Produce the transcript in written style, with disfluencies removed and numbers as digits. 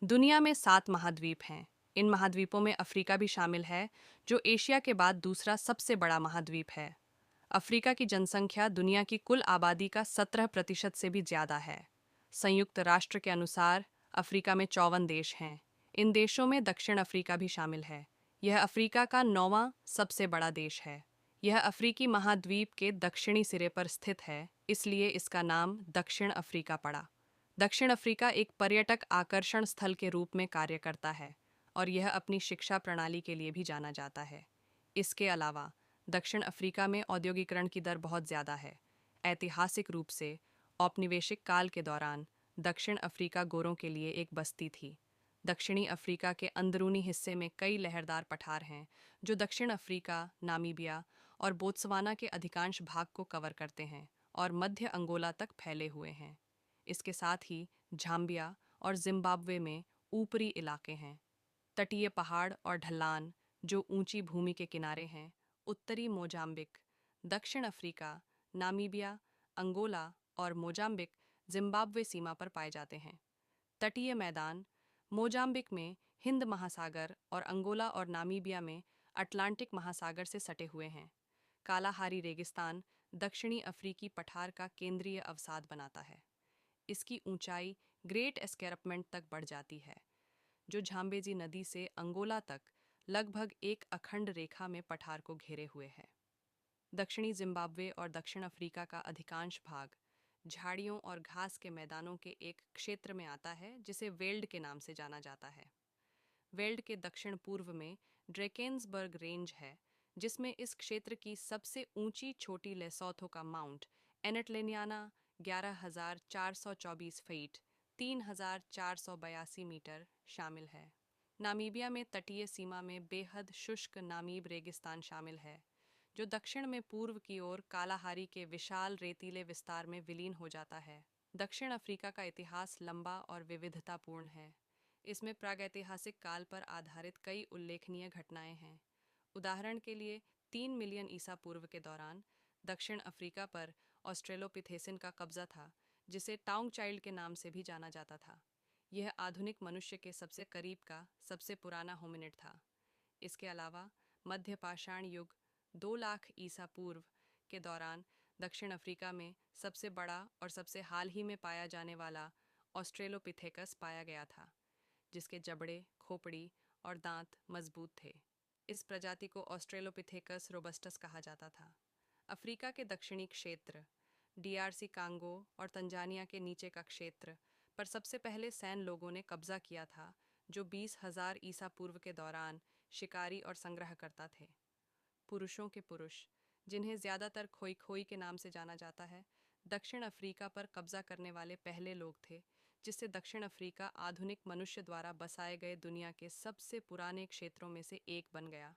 दुनिया में 7 महाद्वीप हैं। इन महाद्वीपों में अफ्रीका भी शामिल है, जो एशिया के बाद दूसरा सबसे बड़ा महाद्वीप है। अफ्रीका की जनसंख्या दुनिया की कुल आबादी का 17% से भी ज़्यादा है। संयुक्त राष्ट्र के अनुसार अफ्रीका में 54 देश हैं। इन देशों में दक्षिण अफ्रीका भी शामिल है। यह अफ्रीका का 9वां सबसे बड़ा देश है। यह अफ्रीकी महाद्वीप के दक्षिणी सिरे पर स्थित है, इसलिए इसका नाम दक्षिण अफ्रीका पड़ा। दक्षिण अफ्रीका एक पर्यटक आकर्षण स्थल के रूप में कार्य करता है और यह अपनी शिक्षा प्रणाली के लिए भी जाना जाता है। इसके अलावा दक्षिण अफ्रीका में औद्योगिकरण की दर बहुत ज़्यादा है। ऐतिहासिक रूप से औपनिवेशिक काल के दौरान दक्षिण अफ्रीका गोरों के लिए एक बस्ती थी। दक्षिणी अफ्रीका के अंदरूनी हिस्से में कई लहरदार पठार हैं, जो दक्षिण अफ्रीका, नामीबिया और बोत्सवाना के अधिकांश भाग को कवर करते हैं और मध्य अंगोला तक फैले हुए हैं। इसके साथ ही झाम्बिया और जिम्बाब्वे में ऊपरी इलाके हैं। तटीय पहाड़ और ढलान जो ऊंची भूमि के किनारे हैं। उत्तरी मोजाम्बिक, दक्षिण अफ्रीका, नामीबिया, अंगोला और मोजाम्बिक जिम्बाब्वे सीमा पर पाए जाते हैं। तटीय मैदान मोजाम्बिक में हिंद महासागर और अंगोला और नामीबिया में अटलांटिक महासागर से सटे हुए हैं। कालाहारी रेगिस्तान दक्षिणी अफ्रीकी पठार का केंद्रीय अवसाद बनाता है। इसकी ऊंचाई ग्रेट एस्कैरपमेंट तक बढ़ जाती है, जो झाम्बेजी नदी से अंगोला तक लगभग एक अखंड रेखा में पठार को घेरे हुए है। दक्षिणी जिम्बाब्वे और दक्षिण अफ्रीका का अधिकांश भाग झाड़ियों और घास के मैदानों के एक क्षेत्र में आता है, जिसे वेल्ड के नाम से जाना जाता है। वेल्ड के दक्षिण पूर्व में ड्रेकेन्सबर्ग रेंज है, जिसमें इस क्षेत्र की सबसे ऊंची चोटी लेसोथो का माउंट एनटलेनियाना 11,424 फीट 3,482 मीटर शामिल है। नामीबिया में तटीय सीमा में बेहद शुष्क नामीब रेगिस्तान शामिल है, जो दक्षिण में पूर्व की ओर कालाहारी के विशाल रेतीले विस्तार में विलीन हो जाता है। दक्षिण अफ्रीका का इतिहास लंबा और विविधतापूर्ण है। इसमें प्रागैतिहासिक काल पर आधारित कई उल्लेखनीय घटनाएं हैं। उदाहरण के लिए 3 मिलियन ईसा पूर्व के दौरान दक्षिण अफ्रीका पर ऑस्ट्रेलोपिथेसिन का कब्जा था, जिसे टाउंग चाइल्ड के नाम से भी जाना जाता था। यह आधुनिक मनुष्य के सबसे करीब का सबसे पुराना होमिनिड था। इसके अलावा मध्य पाषाण युग 2 लाख ईसा पूर्व के दौरान दक्षिण अफ्रीका में सबसे बड़ा और सबसे हाल ही में पाया जाने वाला ऑस्ट्रेलोपिथेकस पाया गया था, जिसके जबड़े, खोपड़ी और दांत मजबूत थे। इस प्रजाति को ऑस्ट्रेलोपिथेकस रोबस्टस कहा जाता था। अफ्रीका के दक्षिणी क्षेत्र, डीआरसी कांगो और तंजानिया के नीचे का क्षेत्र पर सबसे पहले सैन लोगों ने कब्जा किया था, जो 20,000 ईसा पूर्व के दौरान शिकारी और संग्रहकर्ता थे। पुरुषों के पुरुष, जिन्हें ज़्यादातर खोई खोई के नाम से जाना जाता है, दक्षिण अफ्रीका पर कब्जा करने वाले पहले लोग थे, जिससे दक्षिण अफ्रीका आधुनिक मनुष्य द्वारा बसाए गए दुनिया के सबसे पुराने क्षेत्रों में से एक बन गया।